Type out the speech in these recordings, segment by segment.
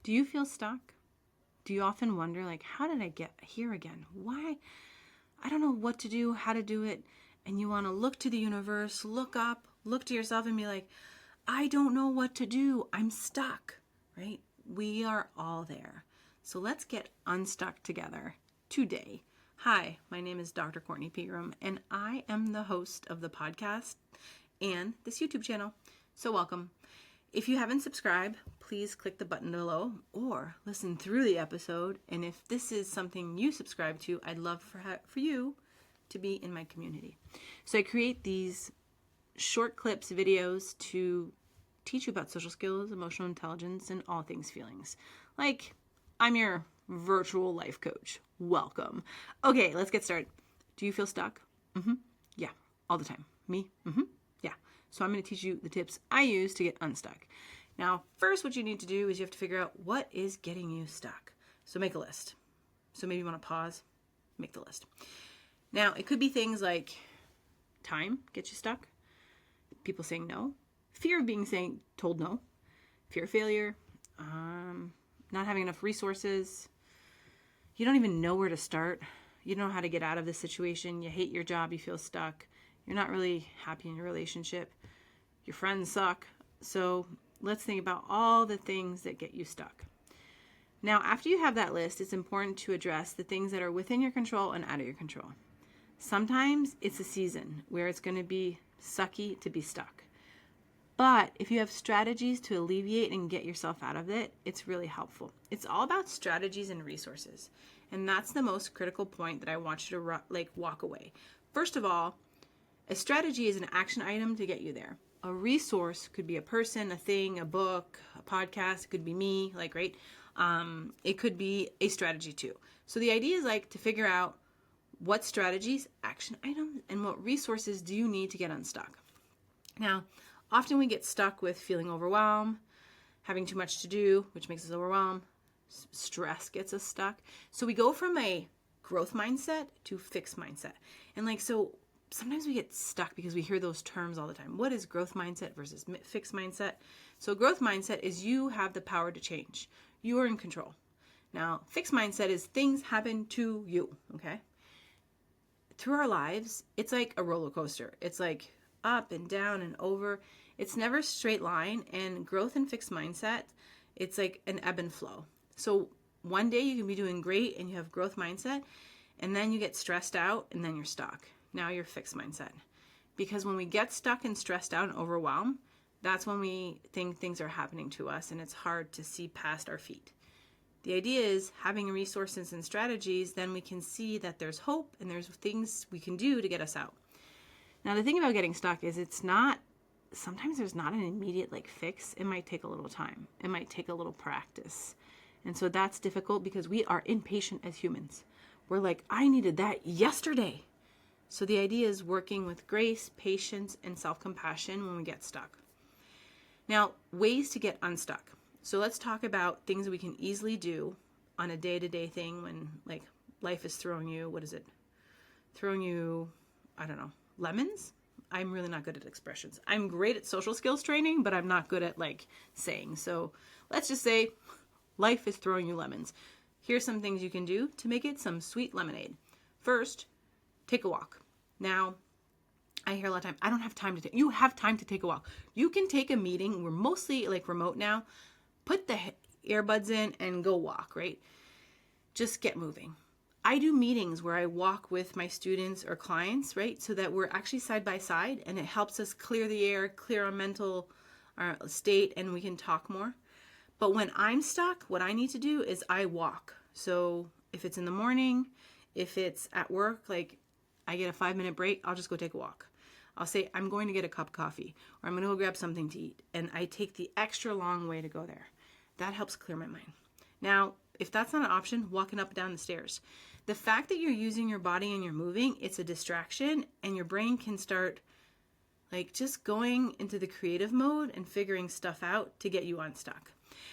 Do you feel stuck? Do you often wonder, like, how did I get here again? Why? I don't know what to do, how to do it. And you want to look to the universe, look up, look to yourself and be like, I don't know what to do. I'm stuck, right? We are all there. So let's get unstuck together today. Hi, my name is Dr. Kortney Peagram, and I am the host of the podcast and this YouTube channel. So welcome. If you haven't subscribed, please click the button below or listen through the episode. And if this is something you subscribe to, I'd love for you to be in my community. So I create these short clips, videos to teach you about social skills, emotional intelligence, and all things feelings. Like, I'm your virtual life coach. Welcome. Okay, let's get started. Do you feel stuck? Yeah, all the time. Me? Yeah. So I'm going to teach you the tips I use to get unstuck. Now, first, what you need to do is you have to figure out what is getting you stuck. So make a list. So maybe you want to pause, make the list. Now, it could be things like time gets you stuck, people saying no, fear of being told no, fear of failure, not having enough resources, you don't even know where to start, you don't know how to get out of this situation, you hate your job, you feel stuck, you're not really happy in your relationship, your friends suck. So let's think about all the things that get you stuck. Now, after you have that list, it's important to address the things that are within your control and out of your control. Sometimes it's a season where it's going to be sucky to be stuck. But if you have strategies to alleviate and get yourself out of it, it's really helpful. It's all about strategies and resources. And that's the most critical point that I want you to walk away. First of all, a strategy is an action item to get you there. A resource could be a person, a thing, a book, a podcast. It could be me, right? It could be a strategy too. So the idea is to figure out what strategies, action items, and what resources do you need to get unstuck. Now, often we get stuck with feeling overwhelmed, having too much to do, which makes us overwhelmed. Stress gets us stuck. So we go from a growth mindset to fixed mindset. And so sometimes we get stuck because we hear those terms all the time. What is growth mindset versus fixed mindset? So growth mindset is you have the power to change. You are in control. Now, fixed mindset is things happen to you, okay? Through our lives, it's like a roller coaster. It's up and down and over. It's never a straight line. And growth and fixed mindset, it's like an ebb and flow. So one day you can be doing great and you have growth mindset, and then you get stressed out and then you're stuck. Now you're fixed mindset. Because when we get stuck and stressed out and overwhelmed, that's when we think things are happening to us and it's hard to see past our feet. The idea is having resources and strategies, then we can see that there's hope and there's things we can do to get us out. Now, the thing about getting stuck is sometimes there's not an immediate fix. It might take a little time. It might take a little practice. And so that's difficult because we are impatient as humans. We're I needed that yesterday. So the idea is working with grace, patience, and self-compassion when we get stuck. Now, ways to get unstuck. So let's talk about things that we can easily do on a day-to-day thing when life is throwing you, I don't know, lemons? I'm really not good at expressions. I'm great at social skills training, but I'm not good at saying. So let's just say life is throwing you lemons. Here's some things you can do to make it some sweet lemonade. First, take a walk. Now, I hear a lot of time, I don't have time to take. You have time to take a walk. You can take a meeting. We're mostly remote now. Put the earbuds in and go walk, right? Just get moving. I do meetings where I walk with my students or clients, right? So that we're actually side by side and it helps us clear the air, clear our mental state, and we can talk more. But when I'm stuck, what I need to do is I walk. So if it's in the morning, if it's at work, I get a 5-minute break, I'll just go take a walk. I'll say, I'm going to get a cup of coffee or I'm going to go grab something to eat. And I take the extra long way to go there. That helps clear my mind. Now, if that's not an option, walking up and down the stairs. The fact that you're using your body and you're moving, it's a distraction and your brain can start just going into the creative mode and figuring stuff out to get you unstuck.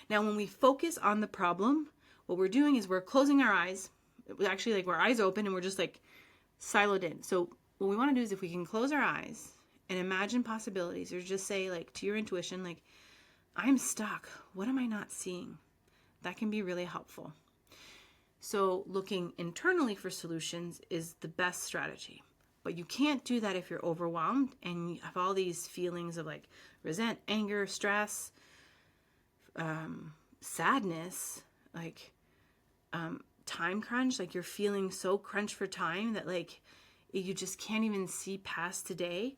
Now, when we focus on the problem, what we're doing is we're closing our eyes. Actually, we're eyes open and we're just siloed in. So what we want to do is if we can close our eyes and imagine possibilities or just say to your intuition, I'm stuck. What am I not seeing? That can be really helpful. So looking internally for solutions is the best strategy. But you can't do that if you're overwhelmed and you have all these feelings of like resent, anger, stress, sadness, like time crunch, like you're feeling so crunched for time that like you just can't even see past today.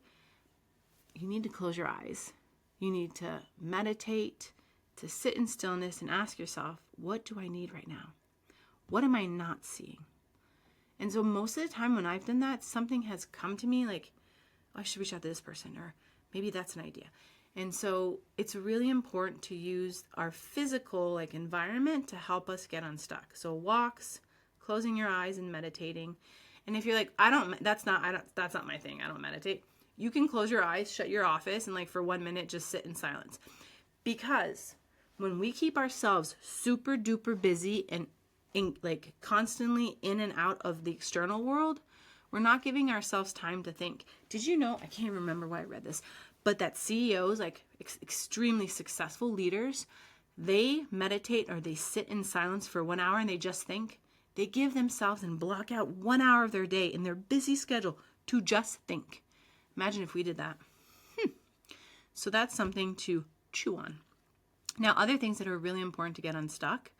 You need to close your eyes. You need to meditate, to sit in stillness and ask yourself, what do I need right now? What am I not seeing? And so most of the time when I've done that, something has come to me like, oh, I should reach out to this person, or maybe that's an idea. And so it's really important to use our physical like environment to help us get unstuck. So walks, closing your eyes and meditating. And if you're like, that's not my thing. I don't meditate. You can close your eyes, shut your office, and like for 1 minute, just sit in silence. Because when we keep ourselves super duper busy and like constantly in and out of the external world, we're not giving ourselves time to think. Did you know, I can't remember why I read this, but that CEOs, like extremely successful leaders, they meditate or they sit in silence for 1 hour and they just think. They give themselves and block out 1 hour of their day in their busy schedule to just think. Imagine if we did that. So that's something to chew on. Now, other things that are really important to get unstuck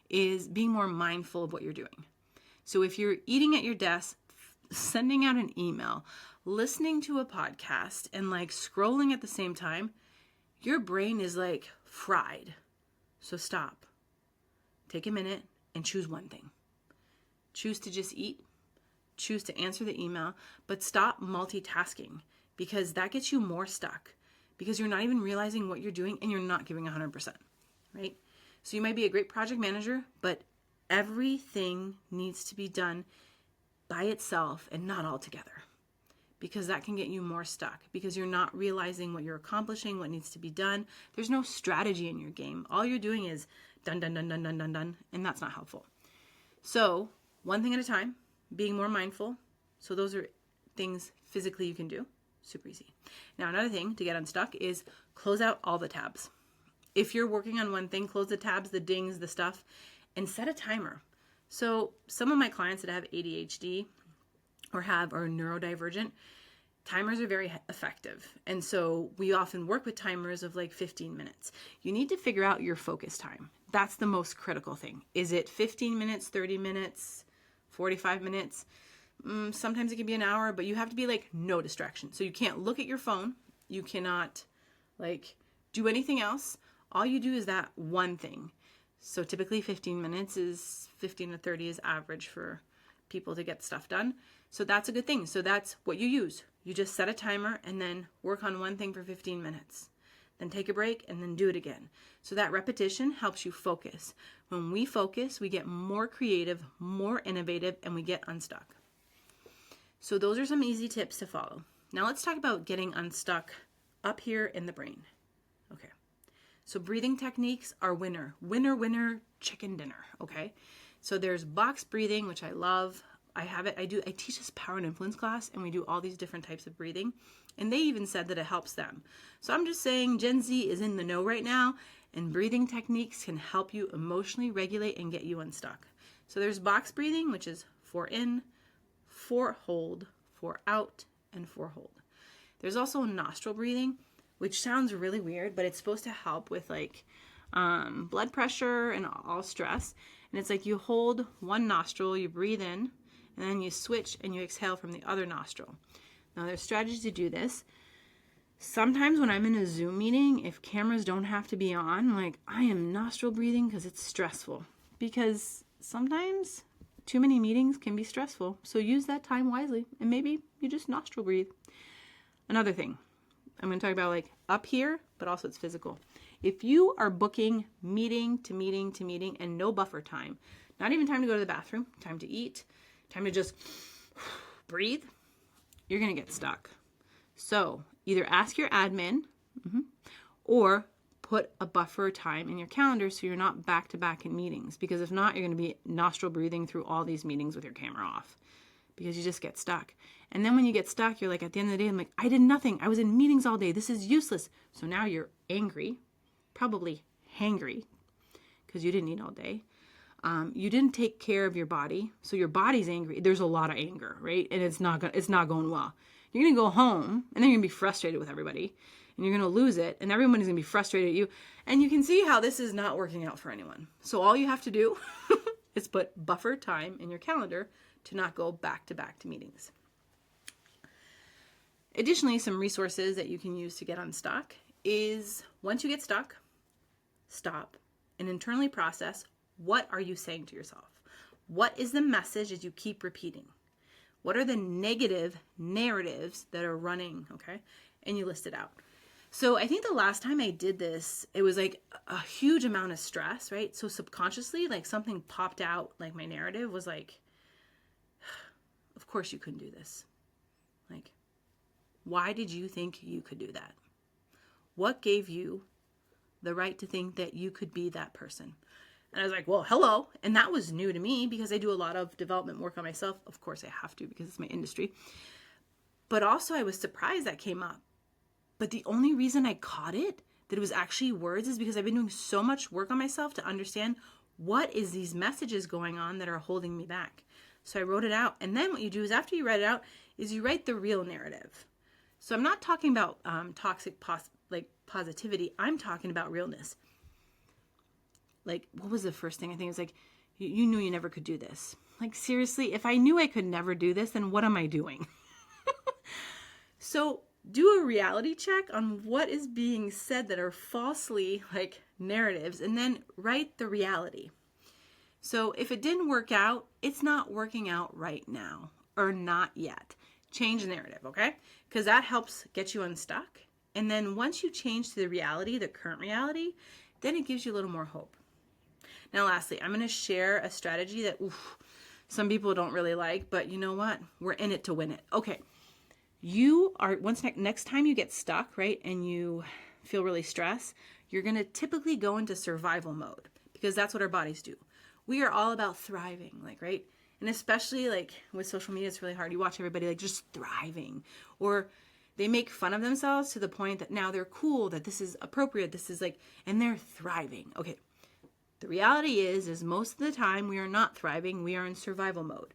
is being more mindful of what you're doing. So if you're eating at your desk, sending out an email, listening to a podcast, and like scrolling at the same time, your brain is like fried. So stop. Take a minute and choose one thing. Choose to just eat. Choose to answer the email, but stop multitasking because that gets you more stuck because you're not even realizing what you're doing and you're not giving 100%, right? So you might be a great project manager, but everything needs to be done by itself and not all together because that can get you more stuck because you're not realizing what you're accomplishing, what needs to be done. There's no strategy in your game. All you're doing is done, done, done, done, done, done, done, and that's not helpful. So one thing at a time, being more mindful. So those are things physically you can do. Super easy. Now another thing to get unstuck is close out all the tabs. If you're working on one thing, close the tabs, the dings, the stuff, and set a timer. So some of my clients that have ADHD or are neurodivergent, timers are very effective. And so we often work with timers of like 15 minutes. You need to figure out your focus time. That's the most critical thing. Is it 15 minutes, 30 minutes, 45 minutes? Sometimes it can be an hour, but you have to be like no distraction. So you can't look at your phone. You cannot like do anything else. All you do is that one thing. So typically 15 minutes is 15 to 30 is average for people to get stuff done. So that's a good thing. So that's what you use. You just set a timer and then work on one thing for 15 minutes. Then take a break and then do it again. So that repetition helps you focus. When we focus, we get more creative, more innovative, and we get unstuck. So those are some easy tips to follow. Now let's talk about getting unstuck up here in the brain. Okay. So breathing techniques are winner, chicken dinner. Okay. So there's box breathing, which I love. I teach this power and influence class and we do all these different types of breathing. And they even said that it helps them. So I'm just saying Gen Z is in the know right now and breathing techniques can help you emotionally regulate and get you unstuck. So there's box breathing, which is 4 in, 4 hold, 4 out, and 4 hold. There's also nostril breathing, which sounds really weird, but it's supposed to help with like blood pressure and all stress. And it's like you hold one nostril, you breathe in, and then you switch and you exhale from the other nostril. Now there's strategies to do this. Sometimes when I'm in a Zoom meeting, if cameras don't have to be on, like I am nostril breathing because it's stressful. Because sometimes too many meetings can be stressful. So use that time wisely and maybe you just nostril breathe. Another thing, I'm going to talk about like up here, but also it's physical. If you are booking meeting to meeting to meeting and no buffer time, not even time to go to the bathroom, time to eat, time to just breathe, you're going to get stuck. So either ask your admin or put a buffer time in your calendar so you're not back to back in meetings. Because if not, you're going to be nostril breathing through all these meetings with your camera off because you just get stuck. And then when you get stuck, you're like, at the end of the day, I'm like, I did nothing. I was in meetings all day. This is useless. So now you're angry, probably hangry, because you didn't eat all day. You didn't take care of your body, so your body's angry. There's a lot of anger, right? And it's not going well. You're gonna go home, and then you're gonna be frustrated with everybody, and you're gonna lose it, and everybody's gonna be frustrated at you. And you can see how this is not working out for anyone. So all you have to do is put buffer time in your calendar to not go back to meetings. Additionally, some resources that you can use to get unstuck is once you get stuck, stop and internally process. What are you saying to yourself? What is the message that you keep repeating? What are the negative narratives that are running? Okay. And you list it out. So I think the last time I did this, it was like a huge amount of stress, right? So subconsciously, like something popped out, like my narrative was like, of course you couldn't do this. Like, why did you think you could do that? What gave you the right to think that you could be that person? And I was like, well, hello. And that was new to me because I do a lot of development work on myself. Of course I have to because it's my industry. But also I was surprised that came up. But the only reason I caught it, that it was actually words, is because I've been doing so much work on myself to understand what is these messages going on that are holding me back. So I wrote it out. And then what you do is after you write it out is you write the real narrative. So I'm not talking about toxic positivity. I'm talking about realness. Like, what was the first thing? I think it was like, you knew you never could do this. Like, seriously, if I knew I could never do this, then what am I doing? So do a reality check on what is being said that are falsely like narratives, and then write the reality. So if it didn't work out, it's not working out right now, or not yet. Change the narrative, okay? Because that helps get you unstuck. And then once you change to the reality, the current reality, then it gives you a little more hope. Now, lastly, I'm going to share a strategy that some people don't really like, but you know what? We're in it to win it. Okay. You are, next time you get stuck, right, and you feel really stressed, you're going to typically go into survival mode because that's what our bodies do. We are all about thriving, like, right? And especially like with social media, it's really hard. You watch everybody like just thriving, or they make fun of themselves to the point that now they're cool, that this is appropriate, this is like, and they're thriving. Okay. The reality is most of the time we are not thriving. We are in survival mode.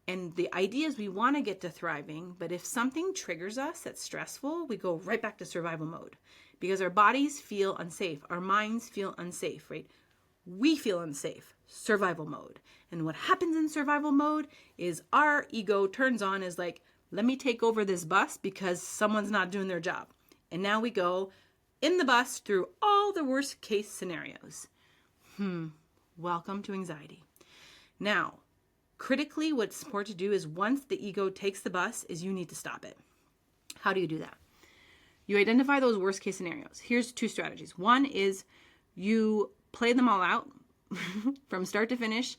And the idea is we want to get to thriving, but if something triggers us that's stressful, we go right back to survival mode because our bodies feel unsafe. Our minds feel unsafe, right? We feel unsafe, survival mode. And what happens in survival mode is our ego turns on, is like, let me take over this bus because someone's not doing their job. And now we go in the bus through all the worst case scenarios. Welcome to anxiety. Now, critically, what's important to do is once the ego takes the bus is you need to stop it. How do you do that? You identify those worst case scenarios. Here's 2 strategies. One is you play them all out from start to finish,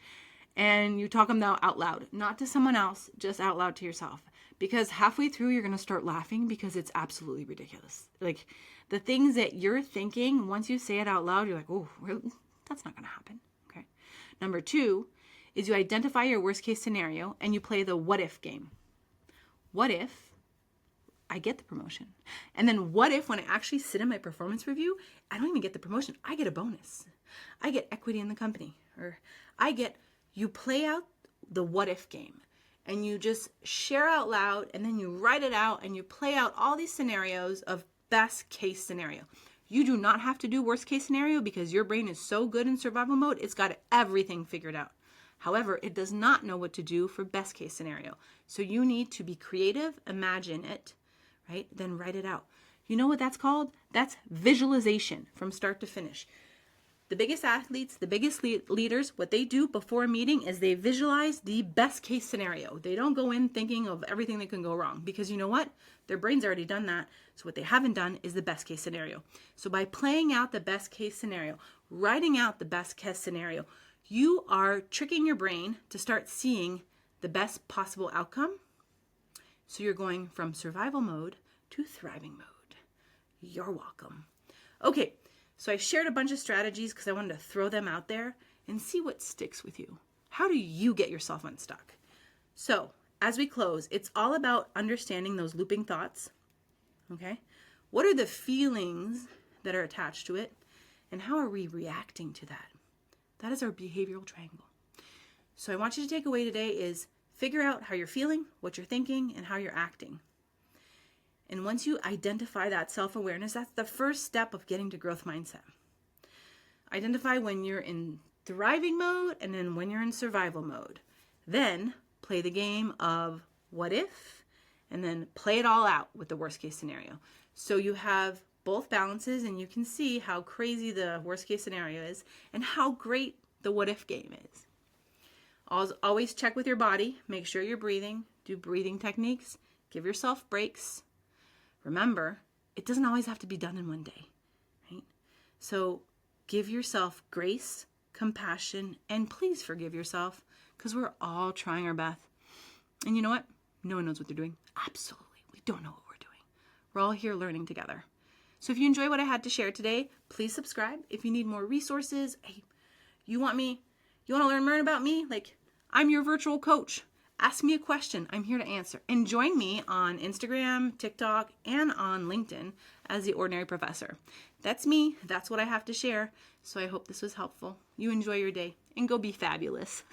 and you talk them out loud, not to someone else, just out loud to yourself. Because halfway through, you're going to start laughing because it's absolutely ridiculous. Like the things that you're thinking, once you say it out loud, you're like, oh, really? That's not going to happen. Okay. Number 2 is you identify your worst case scenario and you play the what if game. What if I get the promotion? And then what if when I actually sit in my performance review, I don't even get the promotion. I get a bonus. I get equity in the company, or you play out the what if game and you just share out loud, and then you write it out and you play out all these scenarios of best case scenario. You do not have to do worst case scenario because your brain is so good in survival mode. It's got everything figured out. However, it does not know what to do for best case scenario. So you need to be creative, imagine it, right? Then write it out. You know what that's called? That's visualization from start to finish. The biggest athletes, the biggest leaders, what they do before a meeting is they visualize the best case scenario. They don't go in thinking of everything that can go wrong because you know what? Their brain's already done that. So what they haven't done is the best case scenario. So by playing out the best case scenario, writing out the best case scenario, you are tricking your brain to start seeing the best possible outcome. So you're going from survival mode to thriving mode. You're welcome. Okay. So I shared a bunch of strategies because I wanted to throw them out there and see what sticks with you. How do you get yourself unstuck? So as we close, it's all about understanding those looping thoughts. Okay. What are the feelings that are attached to it? And how are we reacting to that? That is our behavioral triangle. So I want you to take away today is figure out how you're feeling, what you're thinking, and how you're acting. And once you identify that self-awareness, that's the first step of getting to growth mindset. Identify when you're in thriving mode and then when you're in survival mode. Then play the game of what if, and then play it all out with the worst case scenario. So you have both balances and you can see how crazy the worst case scenario is and how great the what if game is. Always check with your body, make sure you're breathing, do breathing techniques, give yourself breaks. Remember, it doesn't always have to be done in one day, right? So give yourself grace, compassion, and please forgive yourself because we're all trying our best. And you know what? No one knows what they're doing. Absolutely. We don't know what we're doing. We're all here learning together. So if you enjoy what I had to share today, please subscribe. If you need more resources, hey, you want to learn more about me? Like, I'm your virtual coach. Ask me a question. I'm here to answer. And join me on Instagram, TikTok, and on LinkedIn as the Ordinary Professor. That's me. That's what I have to share. So I hope this was helpful. You enjoy your day and go be fabulous.